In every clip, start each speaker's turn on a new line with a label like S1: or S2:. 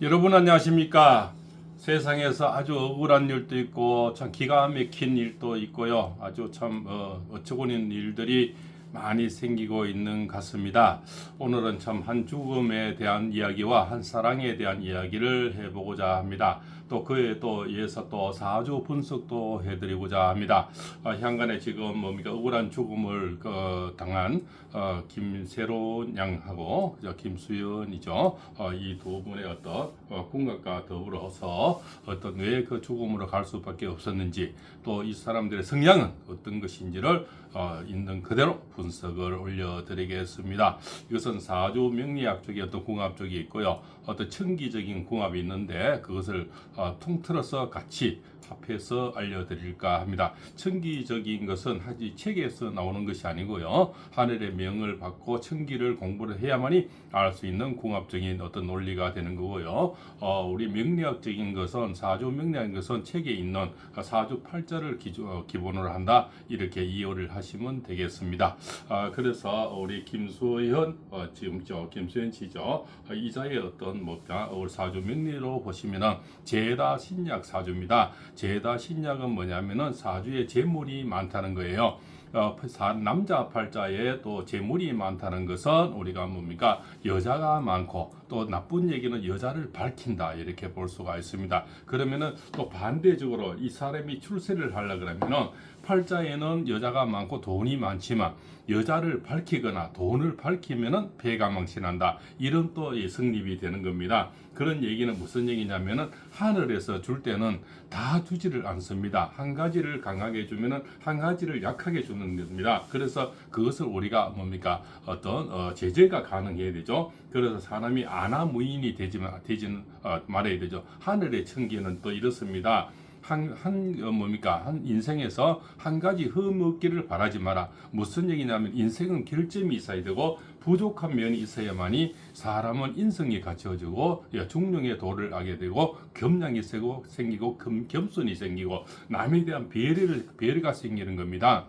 S1: 여러분 안녕하십니까? 세상에서 아주 억울한 일도 있고 참 기가 막힌 일도 있고요. 아주 참 어처구니없는 일들이 많이 생기고 있는 것 같습니다. 오늘은 참 한 죽음에 대한 이야기와 한 사랑에 대한 이야기를 해보고자 합니다. 또 그에 또 이어서 또 사주 분석도 해드리고자 합니다. 향간에 지금 뭡니까 억울한 죽음을 당한 김세론 양하고 김수연이죠. 이 두 분의 어떤 궁각과 더불어서 어떤 왜 그 죽음으로 갈 수밖에 없었는지 또 이 사람들의 성향은 어떤 것인지를 있는 그대로 분석을 올려드리겠습니다. 이것은 사주 명리학 쪽에 어떤 궁합 쪽이 있고요. 어떤 천기적인 궁합이 있는데 그것을 통틀어서 같이 합해서 알려드릴까 합니다. 천기적인 것은 하지 책에서 나오는 것이 아니고요. 하늘의 명을 받고 천기를 공부를 해야만이 알 수 있는 궁합적인 어떤 논리가 되는 거고요. 우리 명리학적인 것은 사주 명리학인 것은 책에 있는 사주 팔자를 기본으로 한다. 이렇게 이해를 하시면 되겠습니다. 그래서 우리 김수현 지금 김수현 씨죠. 이자의 어떤 우리 사주 명리로 보시면은 제다 신약 사주입니다. 제다 신약은 뭐냐면은 사주에 재물이 많다는 거예요. 남자 팔자에 또 재물이 많다는 것은 우리가 뭡니까 여자가 많고 또 나쁜 얘기는 여자를 밝힌다 이렇게 볼 수가 있습니다. 그러면은 또 반대적으로 이 사람이 출세를 하려 그러면은 팔자에는 여자가 많고 돈이 많지만 여자를 밝히거나 돈을 밝히면은 배가 망신한다. 이런 또 성립이 되는 겁니다. 그런 얘기는 무슨 얘기냐면은 하늘에서 줄 때는 다 주지를 않습니다. 한 가지를 강하게 주면은 한 가지를 약하게 주는 겁니다. 그래서 그것을 우리가 뭡니까 어떤 제재가 가능해야 되죠. 그래서 사람이 아나무인이 되지는 말아야 되죠. 하늘의 천기는 또 이렇습니다. 한 인생에서 한 가지 흠없기를 바라지 마라. 무슨 얘기냐면 인생은 결점이 있어야 되고 부족한 면이 있어야만이 사람은 인성이 갖춰지고 중령의 도를 하게 되고 겸양이 생기고 겸손이 생기고 남에 대한 배려가 생기는 겁니다.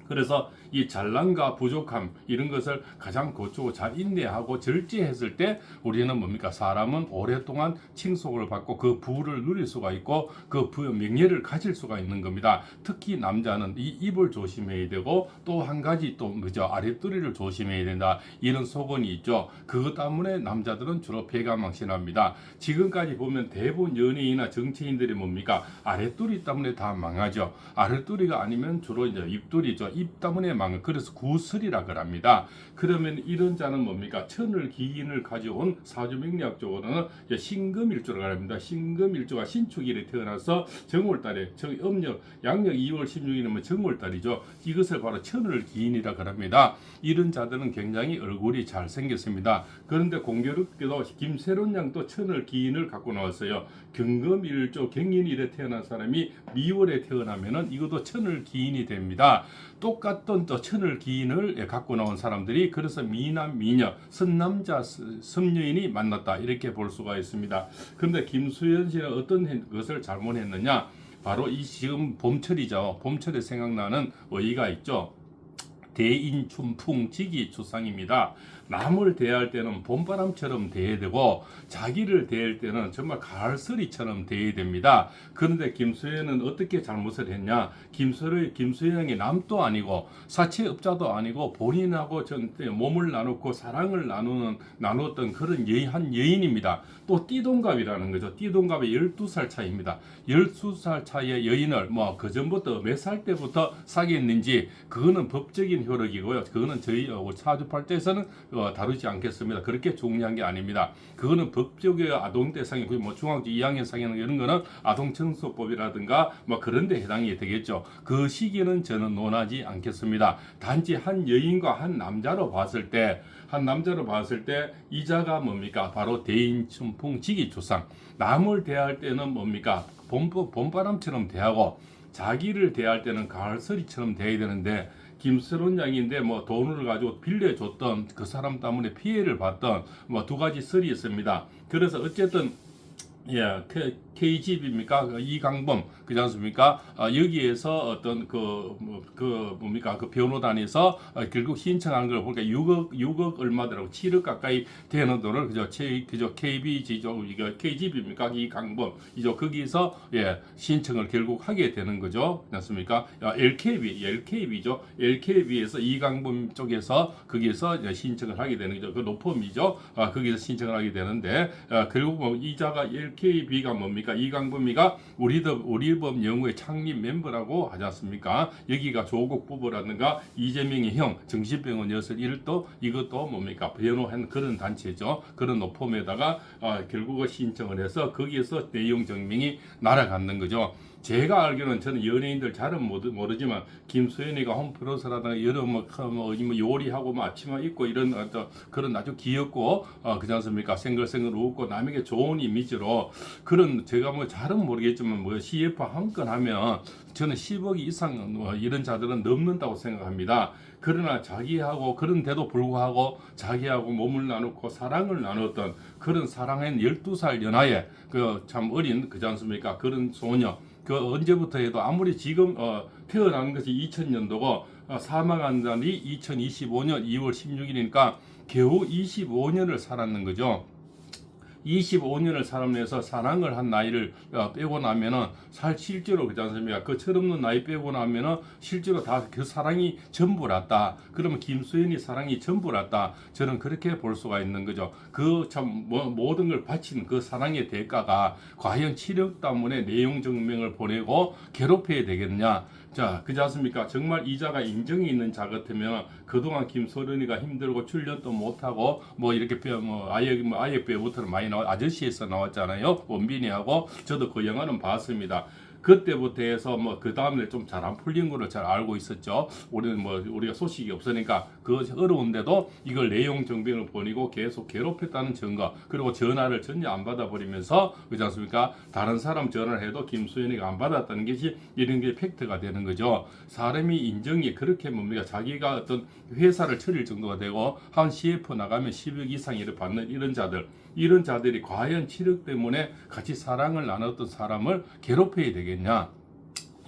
S1: 그래서 이 잘난과 부족함 이런 것을 가장 고치고 잘 인내하고 절제했을 때 우리는 뭡니까 사람은 오랫동안 칭송을 받고 그 부를 누릴 수가 있고 그 명예를 가질 수가 있는 겁니다. 특히 남자는 이 입을 조심해야 되고 또 한 가지 또 아랫도리를 조심해야 된다 이런 소견이 있죠. 그것 때문에 남자들은 주로 배가 망신합니다. 지금까지 보면 대부분 연예인이나 정치인들이 뭡니까 아랫도리 때문에 다 망하죠. 아랫도리가 아니면 주로 이제 입도리죠. 입 때문에 망해. 그래서 구설이라 그럽니다. 그러면 이런 자는 뭡니까? 천을 기인을 가져온 사주명리학적으로는 신금일주라고 합니다. 신금일주가 신축일에 태어나서 정월달에 양력 2월 16일이면 정월달이죠. 이것을 바로 천을 기인이라 그럽니다. 이런 자들은 굉장히 얼굴이 잘 생겼습니다. 그런데 공교롭게도 김세론 양도 천을 기인을 갖고 나왔어요. 경금일주 경인일에 태어난 사람이 미월에 태어나면은 이것도 천을 기인이 됩니다. 똑같던 또 천을 기인을 갖고 나온 사람들이 그래서 미남 미녀 선남자 섬여인이 만났다 이렇게 볼 수가 있습니다. 그런데 김수현 씨는 어떤 것을 잘못했느냐 바로 이 지금 봄철이죠. 봄철에 생각나는 어이가 있죠. 대인춘풍지기추상입니다. 남을 대할 때는 봄바람처럼 대해야 되고 자기를 대할 때는 정말 가을서리처럼 대해야 됩니다. 그런데 김수현은 어떻게 잘못을 했냐? 김수현이 남도 아니고 사채업자도 아니고 본인하고 몸을 나누고 사랑을 나누었던 그런 한 여인입니다. 또 띠동갑이라는 거죠. 띠동갑이 12살 차이입니다. 12살 차이의 여인을 그 전부터 몇 살 때부터 사귀었는지 그거는 법적인 효력이고요. 그거는 저희 사주팔자에서는 다루지 않겠습니다. 그렇게 중요한 게 아닙니다. 그거는 법적의 아동 대상이 중학교 2학년 상에는 이런 거는 아동청소법이라든가 그런 데 해당이 되겠죠. 그 시기는 저는 논하지 않겠습니다. 단지 한 여인과 한 남자로 봤을 때 이자가 뭡니까? 바로 대인춘풍 지기추상. 남을 대할 때는 뭡니까? 봄바람처럼 대하고 자기를 대할 때는 가을서리처럼 대해야 되는데 김세론 양인데 돈을 가지고 빌려줬던 그 사람 때문에 피해를 봤던 두 가지 설이 있습니다. 그래서 어쨌든 예, KGB입니까? 그 이강범, 그지 않습니까? 여기에서 어떤 뭡니까? 그 변호단에서 결국 신청한 걸 보니까 6억 얼마더라고. 7억 가까이 되는 돈을 그저 KB지죠. 이거 KGB입니까? 이강범. 이죠. 거기서 예, 신청을 결국 하게 되는 거죠. 그렇지 않습니까? LKB죠. LKB에서 이강범 쪽에서 거기에서 신청을 하게 되는 거죠. 그 로펌이죠. 거기서 신청을 하게 되는데 결국 뭐 이자가 LKB가 뭡니까? 이강범이가 우리법 연구회 창립 멤버라고 하지 않습니까? 여기가 조국 부부라든가 이재명의 형 정신병원이었을 이것도 뭡니까? 변호한 그런 단체죠. 그런 로펌에다가 결국은 신청을 해서 거기에서 내용 증명이 날아가는 거죠. 제가 알기로는 저는 연예인들 잘은 모르지만 김수현이가 홈플러스라든가 여러 뭐 요리하고 뭐 앞치마 입고 이런 그런 아주 귀엽고 그렇지 않습니까? 생글생글 웃고 남에게 좋은 이미지로 그런 제가 뭐 잘은 모르겠지만 뭐 CF 한 건 하면 저는 10억 이상 이런 자들은 넘는다고 생각합니다. 그러나 자기하고 그런데도 불구하고 자기하고 몸을 나누고 사랑을 나눴던 그런 사랑한 12살 연하의 그 참 어린 그렇지 않습니까? 그런 소녀 그 언제부터 해도 아무리 지금 태어난 것이 2000년도고 사망한 날이 2025년 2월 16일이니까 겨우 25년을 살았는 거죠. 25년을 살아내서 사랑을 한 나이를 빼고 나면은 실제로 그렇지 않습니까? 그 철없는 나이 빼고 나면은 실제로 다 그 사랑이 전부랐다. 그러면 김수현이 사랑이 전부랐다. 저는 그렇게 볼 수가 있는 거죠. 그 참 모든 걸 바친 그 사랑의 대가가 과연 7억 때문에 내용 증명을 보내고 괴롭혀야 되겠냐? 자, 그렇지 않습니까? 정말 이자가 인정이 있는 자 같으면 그동안 김소련이가 힘들고 출연도 못하고 뭐 이렇게 아역 배우부터 많이 아저씨에서 나왔잖아요. 원빈이하고 저도 그 영화는 봤습니다. 그때부터 해서 뭐 그 다음에 좀 잘 안 풀린 거를 잘 알고 있었죠. 우리는 뭐 우리가 소식이 없으니까 그 어려운데도 이걸 내용 증명을 보내고 계속 괴롭혔다는 증거 그리고 전화를 전혀 안 받아버리면서 그렇지 않습니까? 다른 사람 전화를 해도 김수현이가 안 받았다는 것이 이런 게 팩트가 되는 거죠. 사람이 인정이 그렇게 뭡니까? 자기가 어떤 회사를 차릴 정도가 되고 한 CF 나가면 10억 이상을 받는 이런 자들이 과연 7억 때문에 같이 사랑을 나눴던 사람을 괴롭혀야 되겠냐?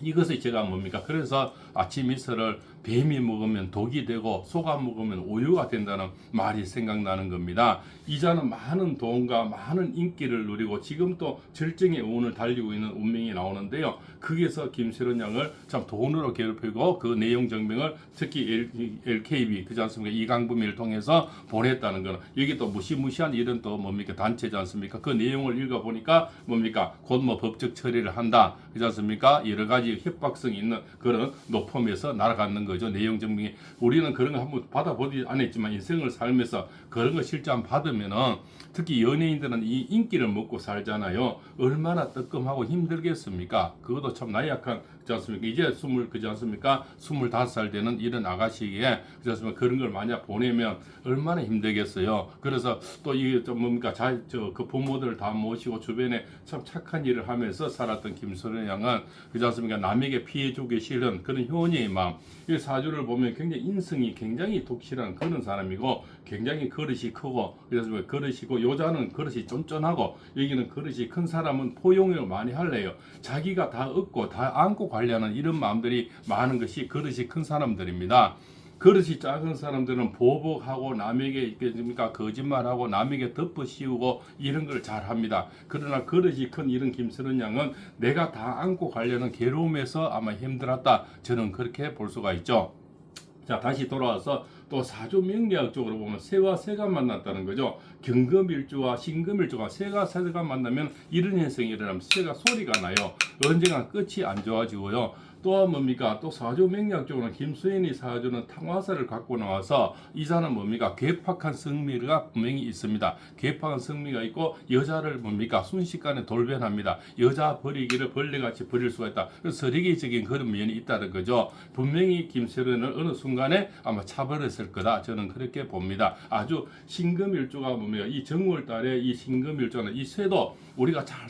S1: 이것이 제가 뭡니까? 그래서 아침 이슬을 뱀이 먹으면 독이 되고 소가 먹으면 오유가 된다는 말이 생각나는 겁니다. 이자는 많은 돈과 많은 인기를 누리고 지금 또 절정의 운을 달리고 있는 운명이 나오는데요. 거기서 김세론 양을 참 돈으로 괴롭히고 그 내용 증명을 특히 LKB 그지 않습니까? 이강범위를 통해서 보냈다는 거는 여기 또 무시무시한 이런 또 뭡니까? 단체지 않습니까? 그 내용을 읽어보니까 뭡니까? 곧 뭐 법적 처리를 한다. 그지 않습니까? 여러 가지 협박성 있는 그런 높음에서 날아가는 거죠. 내용 증명이 우리는 그런 거 한번 받아보지 않았지만 인생을 살면서 그런 거 실제 한번 받으면은 특히 연예인들은 이 인기를 먹고 살잖아요. 얼마나 뜨끔하고 힘들겠습니까? 그것도 참 나약한 그렇지 않습니까? 이제 그렇지 않습니까? 25살 되는 이런 아가씨에게 그렇지 않습니까? 그런 걸 만약 보내면 얼마나 힘들겠어요. 그래서 또 이게 좀 뭡니까? 그 부모들 다 모시고 주변에 참 착한 일을 하면서 살았던 김소련 양은 그렇지 않습니까? 남에게 피해 주기 싫은 그런 효녀의 마음. 이 사주를 보면 굉장히 인성이 굉장히 독실한 그런 사람이고 굉장히 그릇이 크고 그래서 그릇이고 여자는 그릇이 쫀쫀하고 여기는 그릇이 큰 사람은 포용을 많이 할래요. 자기가 다 얻고 다 안고 가려는 이런 마음들이 많은 것이 그릇이 큰 사람들입니다. 그릇이 작은 사람들은 보복하고 남에게 거짓말하고 남에게 덮어 씌우고 이런 걸 잘합니다. 그러나 그릇이 큰 이런 김서른 양은 내가 다 안고 가려는 괴로움에서 아마 힘들었다. 저는 그렇게 볼 수가 있죠. 자, 다시 돌아와서 또 사주 명리학적으로 보면 새와 새가 만났다는 거죠. 경금일주와 신금일주가 새가 만나면 이런 현상이 일어나면 새가 소리가 나요. 언젠가 끝이 안 좋아지고요. 또 뭡니까? 또 사주 명리학적으로는 김수현이 사주는 탕화사를 갖고 나와서 이자는 뭡니까? 괴팍한 성미가 분명히 있습니다. 괴팍한 성미가 있고 여자를 뭡니까? 순식간에 돌변합니다. 여자 버리기를 벌레같이 버릴 수가 있다. 서리기적인 그런 면이 있다는 거죠. 분명히 김수현을 어느 순간에 아마 차버렸을 거다. 저는 그렇게 봅니다. 아주 신금일주가 뭡니까? 이 정월달에 이 신금일주는 이 쇠도 우리가 잘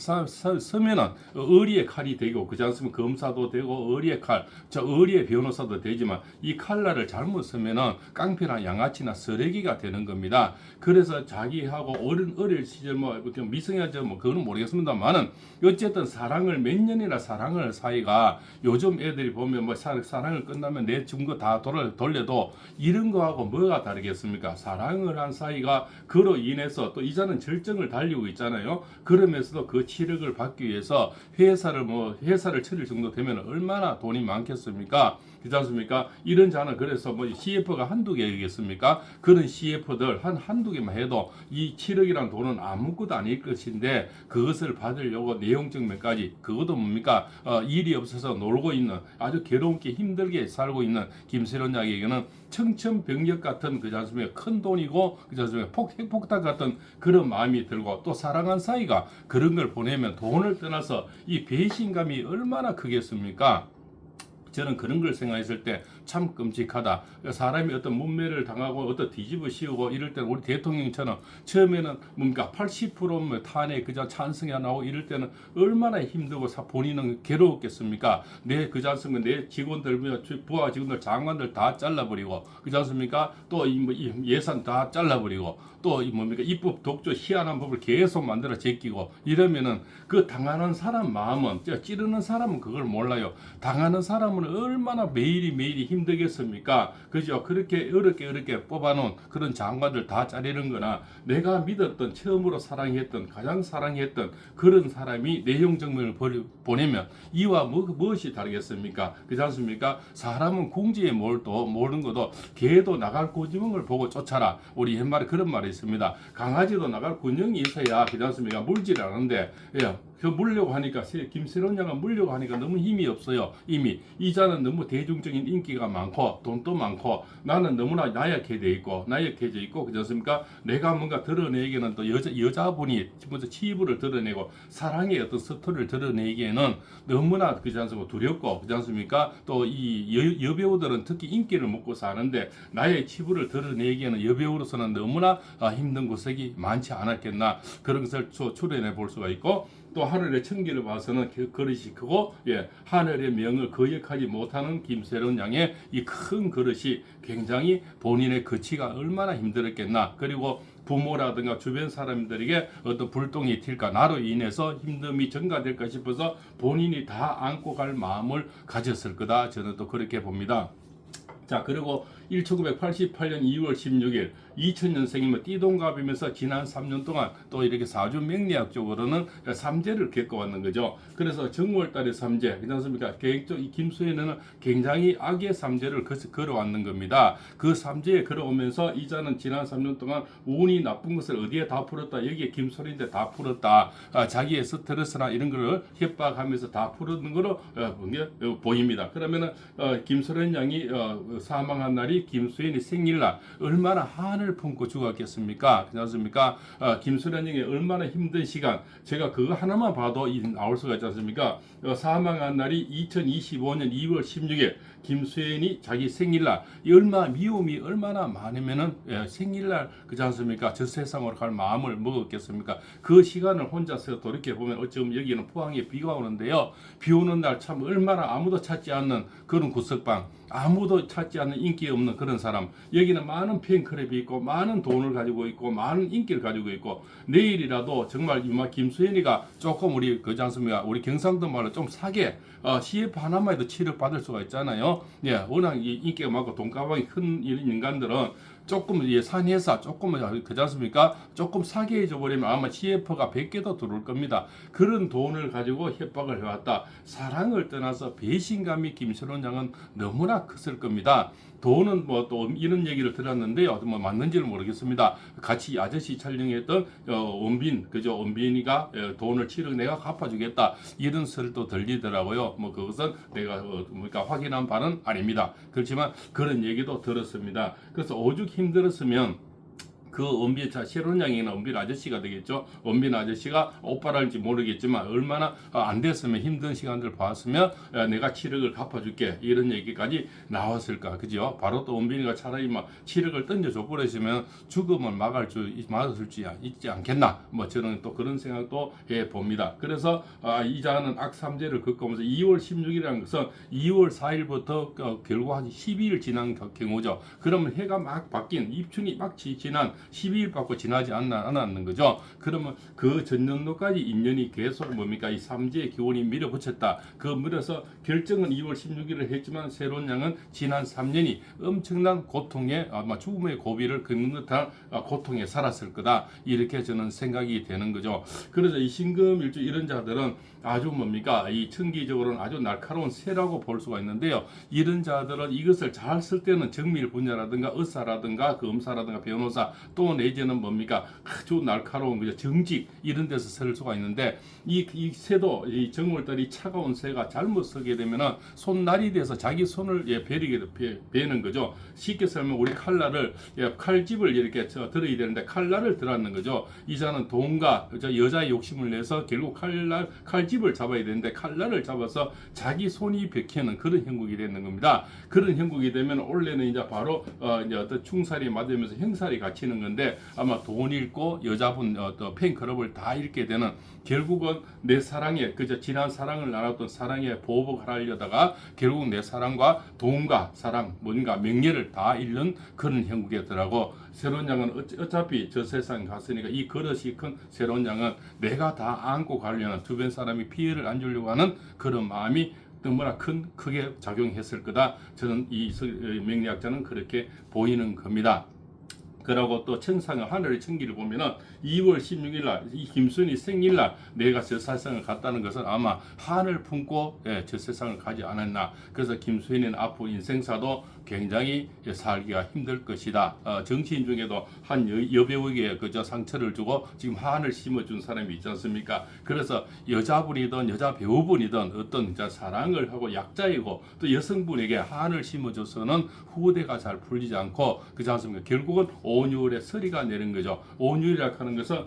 S1: 서면은 의리의 칼이 되고 그지 않습니까? 검사도 되고 의리의 의리의 칼, 저 의리의 변호사도 되지만 이 칼날을 잘못 쓰면은 깡패나 양아치나 쓰레기가 되는 겁니다. 그래서 자기하고 어릴 시절 뭐 미성년자 뭐 그거는 모르겠습니다만은 어쨌든 사랑을 몇 년이나 사랑을 사이가 요즘 애들이 보면 뭐 사랑을 끝나면 내 준 거 다 돌려도 이런 거하고 뭐가 다르겠습니까? 사랑을 한 사이가 그로 인해서 또 이자는 절정을 달리고 있잖아요. 그러면서도 그 치력을 받기 위해서 회사를 차릴 정도 되면 얼마나 돈이 많겠습니까? 그렇지 않습니까? 이런 자는 그래서 뭐 CF가 한두 개겠습니까? 그런 CF들 한두 개만 해도 이 7억이라는 돈은 아무것도 아닐 것인데 그것을 받으려고 내용적 몇 가지 그것도 뭡니까? 일이 없어서 놀고 있는 아주 괴롭게 힘들게 살고 있는 김세론 양에게는 청천벽력 같은 그렇지 않습니까? 큰 돈이고 그렇지 않습니까? 핵폭탄 같은 그런 마음이 들고 또 사랑한 사이가 그런 걸 보내면 돈을 떠나서 이 배신감이 얼마나 크겠습니까? 저는 그런 걸 생각했을 때 참 끔찍하다. 사람이 어떤 문매를 당하고 어떤 뒤집어 씌우고 이럴 때는 우리 대통령처럼 처음에는 뭔가 80% 탄핵 그저 찬성이 안 나오고 이럴 때는 얼마나 힘들고 본인은 괴로웠겠습니까? 내 그지 않습니까? 내 직원들 부하 직원들 장관들 다 잘라버리고 그지 않습니까? 또 예산 다 잘라버리고 또 뭡니까 입법 독조 희한한 법을 계속 만들어 제끼고 이러면은 그 당하는 사람 마음은 찌르는 사람은 그걸 몰라요. 당하는 사람은 얼마나 매일이 힘들겠습니까? 그죠? 그렇게 어렵게 뽑아놓은 그런 장관들 다 자르는 거나 내가 믿었던 처음으로 사랑했던 가장 사랑했던 그런 사람이 내용 증명을 보내면 이와 무엇이 다르겠습니까? 그렇지 않습니까? 사람은 궁지에 모르는 것도 개도 나갈 구멍을 보고 쫓아라. 우리 옛말에 그런 말이 있습니다. 강아지도 나갈 군형이 있어야 그렇지 않습니까? 물질 않은데 그 물려고 하니까 김세론 양은 물려고 하니까 너무 힘이 없어요. 이미 이자는 너무 대중적인 인기가 많고 돈도 많고 나는 너무나 나약해져 있고 그렇지 않습니까? 내가 뭔가 드러내기에는 또 여자분이 먼저 치부를 드러내고 사랑의 어떤 스토리를 드러내기에는 너무나 그렇지 않습니까? 두렵고 그렇지 않습니까? 또 이 여배우들은 특히 인기를 먹고 사는데 나의 치부를 드러내기에는 여배우로서는 너무나 힘든 구석이 많지 않았겠나 그런 것을 추론해 볼 수가 있고 또 하늘의 천기를 봐서는 그릇이 크고 하늘의 명을 거역하지 못하는 김세론 양의 이 큰 그릇이 굉장히 본인의 거치가 얼마나 힘들었겠나 그리고 부모라든가 주변 사람들에게 어떤 불똥이 튈까 나로 인해서 힘듦이 증가될까 싶어서 본인이 다 안고 갈 마음을 가졌을 거다 저는 또 그렇게 봅니다. 자 그리고 1988년 2월 16일 2000년생이면 띠동갑이면서 지난 3년 동안 또 이렇게 사주 명리학적으로는 삼재를 겪어왔는 거죠. 그래서 정월달의 삼재, 그렇지 않습니까? 이 김수현은 굉장히 악의 삼재를 걸어왔는 겁니다. 그 삼재에 걸어오면서 이자는 지난 3년 동안 운이 나쁜 것을 어디에 다 풀었다. 여기에 김소리인데 다 풀었다. 자기의 스트레스나 이런 걸 협박하면서 다 풀었는 거로 보입니다. 그러면은 김소련 양이 사망한 날이 김수현이 생일날 얼마나 한을 품고 죽었겠습니까? 그렇지 않습니까? 김수련 양이 얼마나 힘든 시간 제가 그거 하나만 봐도 나올 수가 있지 않습니까? 사망한 날이 2025년 2월 16일 김수현이 자기 생일날 미움이 얼마나 많으면은 생일날 그렇지 않습니까? 저 세상으로 갈 마음을 먹었겠습니까? 그 시간을 혼자서 돌이켜 보면 어쩌면 여기는 포항에 비가 오는데요. 비 오는 날 참 얼마나 아무도 찾지 않는 그런 구석방 아무도 찾지 않는 인기 없는 그런 사람 여기는 많은 팬클럽이 있고 많은 돈을 가지고 있고 많은 인기를 가지고 있고 내일이라도 정말 이마 김수현이가 조금 우리 그지 않습니까? 우리 경상도 말로 좀 사게 CF 하나만 해도 치료 받을 수가 있잖아요. 워낙 인기가 많고 돈가방이 큰 인간들은 조금 산회사 조금 그지 않습니까? 조금 사게 해줘 버리면 아마 CF가 100개도 들어올 겁니다. 그런 돈을 가지고 협박을 해왔다. 사랑을 떠나서 배신감이 김세론 양은 너무나 컸을 겁니다. 돈은 뭐 또 이런 얘기를 들었는데요. 뭐 맞는지는 모르겠습니다. 같이 아저씨 촬영했던 원빈이가 돈을 7억 내가 갚아주겠다 이런 소리를 또 들리더라고요. 뭐 그것은 내가 확인한 바는 아닙니다. 그렇지만 그런 얘기도 들었습니다. 그래서 오죽 힘들었으면 그 원빈 자 새로운 양이나 원빈 아저씨가 되겠죠. 원빈 아저씨가 오빠랄지 모르겠지만 얼마나 안 됐으면 힘든 시간들 봤으면 내가 7억을 갚아줄게 이런 얘기까지 나왔을까, 그죠? 바로 또 원빈이가 차라리 막 7억을 던져줘 버리시면 죽음을 막을 수 있지 않겠나, 뭐 저는 또 그런 생각도 해 봅니다. 그래서 이자는 악삼재를 겪으면서 2월 16일이라는 것은 2월 4일부터 결국 한 12일 지난 경우죠. 그러면 해가 막 바뀐 입춘이 막 지난 12일밖에 지나지 않았는 거죠. 그러면 그 전년도까지 인연이 계속 뭡니까? 이 삼재의 기운이 밀어붙였다. 그 밀어서 결정은 2월 16일을 했지만 새로운 양은 지난 3년이 엄청난 고통에 아마 죽음의 고비를 긋는 듯한 고통에 살았을 거다. 이렇게 저는 생각이 되는 거죠. 그래서 이 신금일주 이런 자들은 아주 뭡니까? 이 천기적으로는 아주 날카로운 새라고 볼 수가 있는데요. 이런 자들은 이것을 잘 쓸 때는 정밀 분야라든가 의사라든가 그 음사라든가 변호사 또 내지는 뭡니까? 아주 날카로운 그죠? 정직 이런 데서 쓸 수가 있는데 이 새도 이 정월달이 차가운 새가 잘못 쓰게 되면은 손날이 돼서 자기 손을 베는 거죠. 쉽게 설명 우리 칼날을 칼집을 이렇게 들어야 되는데 칼날을 들었는 거죠. 이자는 돈과 여자의 욕심을 내서 결국 칼집을 잡아야 되는데 칼날을 잡아서 자기 손이 베끼는 그런 형국이 되는 겁니다. 그런 형국이 되면 원래는 이제 바로 이제 어떤 충살이 맞으면서 형살이 갇히는 건데 아마 돈 잃고 여자분 어떤 팬클럽을 다 잃게 되는 결국은 내 사랑에 그저 지난 사랑을 나눴던 사랑에 보복을 하려다가 결국 내 사랑과 돈과 사랑 뭔가 명예를 다 잃는 그런 형국이더라고. 새로운 양은 어차피 저 세상 갔으니까 이 그릇이 큰 새로운 양은 내가 다 안고 가려는 주변 사람이 피해를 안 주려고 하는 그런 마음이 너무나 크게 작용했을 거다. 저는 이 명리학자는 그렇게 보이는 겁니다. 그러고 또 천상의 하늘의 천기를 보면은 2월 16일 날 이 김순이 생일날 내가 저 세상을 갔다는 것은 아마 한을 품고 저 세상을 가지 않았나. 그래서 김순이는 앞으로 인생사도 굉장히 살기가 힘들 것이다. 정치인 중에도 한 여배우에게 그저 상처를 주고 지금 한을 심어준 사람이 있지 않습니까? 그래서 여자분이든 여자 배우분이든 어떤 사랑을 하고 약자이고 또 여성분에게 한을 심어줘서는 후대가 잘 풀리지 않고 그렇지 않습니까? 결국은 온유월에 서리가 내린 거죠. 온유월이라고 하는 것은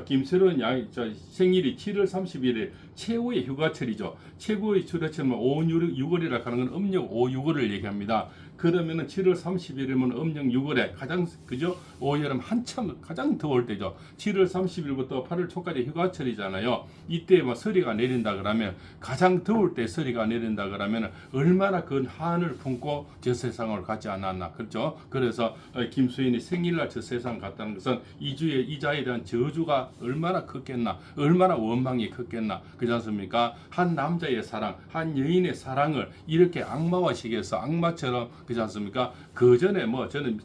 S1: 김새로운 양이 생일이 7월 31일 최후의 휴가철이죠. 최고의 휴가철은 온유 6월이라고 하는 건 음력 5, 6월을 얘기합니다. 그러면은 7월 30일이면 음력 6월에 가장 그죠? 올여름 한참 가장 더울 때죠. 7월 30일부터 8월 초까지 휴가철이잖아요. 이때 뭐 서리가 내린다 그러면 가장 더울 때 서리가 내린다 그러면 얼마나 그 한을 품고 저 세상을 가지 않았나. 그렇죠? 그래서 김수인이 생일날 저 세상 갔다는 것은 이자에 대한 저주가 얼마나 컸겠나. 얼마나 원망이 컸겠나. 그렇지 않습니까? 한 남자의 사랑, 한 여인의 사랑을 이렇게 악마화시켜서 악마처럼 그렇지 않습니까? 그 전에 뭐 저는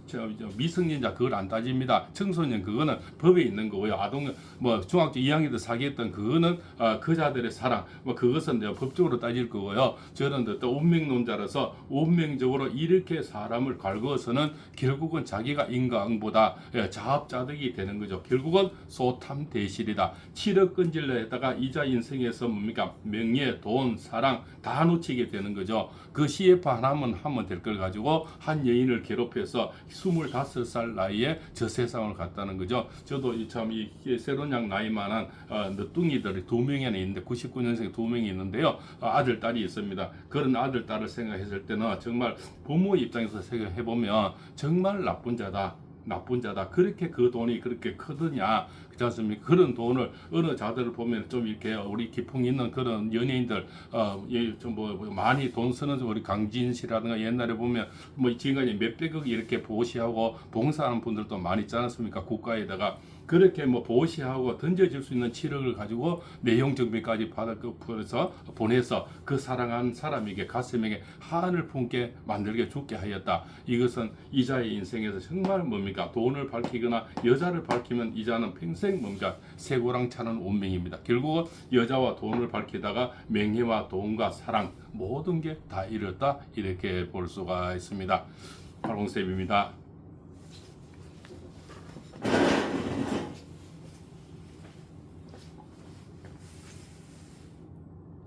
S1: 미성년자 그걸 안 따집니다. 청소년 그거는 법에 있는 거고요. 아동 뭐 중학교 2학년 때 사귀었던 그거는 그자들의 사랑 뭐 그것은 법적으로 따질 거고요. 저는 또 운명론자라서 운명적으로 이렇게 사람을 갈구어서는 결국은 자기가 인과응보다 자업자득이 되는 거죠. 결국은 소탐대실이다. 7억 건질러 했다가 이자 인생에서 뭡니까? 명예, 돈, 사랑 다 놓치게 되는 거죠. 그 CF 하나만 하면 될 걸 가지고 한 여인을 괴롭혀서 25살 나이에 저 세상을 갔다는 거죠. 저도 참 이 새로운 양 나이만한 늦둥이들이 2명이나 있는데 99년생 2명이 있는데요. 아들, 딸이 있습니다. 그런 아들, 딸을 생각했을 때는 정말 부모 입장에서 생각해 보면 정말 나쁜 자다. 그렇게 그 돈이 그렇게 크더냐. 그렇지 않습니까? 그런 돈을 어느 자들을 보면 좀 이렇게 우리 기풍 있는 그런 연예인들 좀 많이 돈 쓰는 우리 강진 씨라든가 옛날에 보면 뭐 지금까지 몇백억 이렇게 보시하고 봉사하는 분들도 많이 있지 않습니까? 국가에다가 그렇게 뭐 보시하고 던져질 수 있는 7억을 가지고 내용정비까지 보내서 그 사랑하는 사람에게 가슴에게 한을 품게 만들게 죽게 하였다. 이것은 이자의 인생에서 정말 뭡니까? 돈을 밝히거나 여자를 밝히면 이자는 평생 뭡니까? 쇠고랑 차는 운명입니다. 결국은 여자와 돈을 밝히다가 명예와 돈과 사랑 모든 게 다 잃었다. 이렇게 볼 수가 있습니다. 팔공쌤입니다.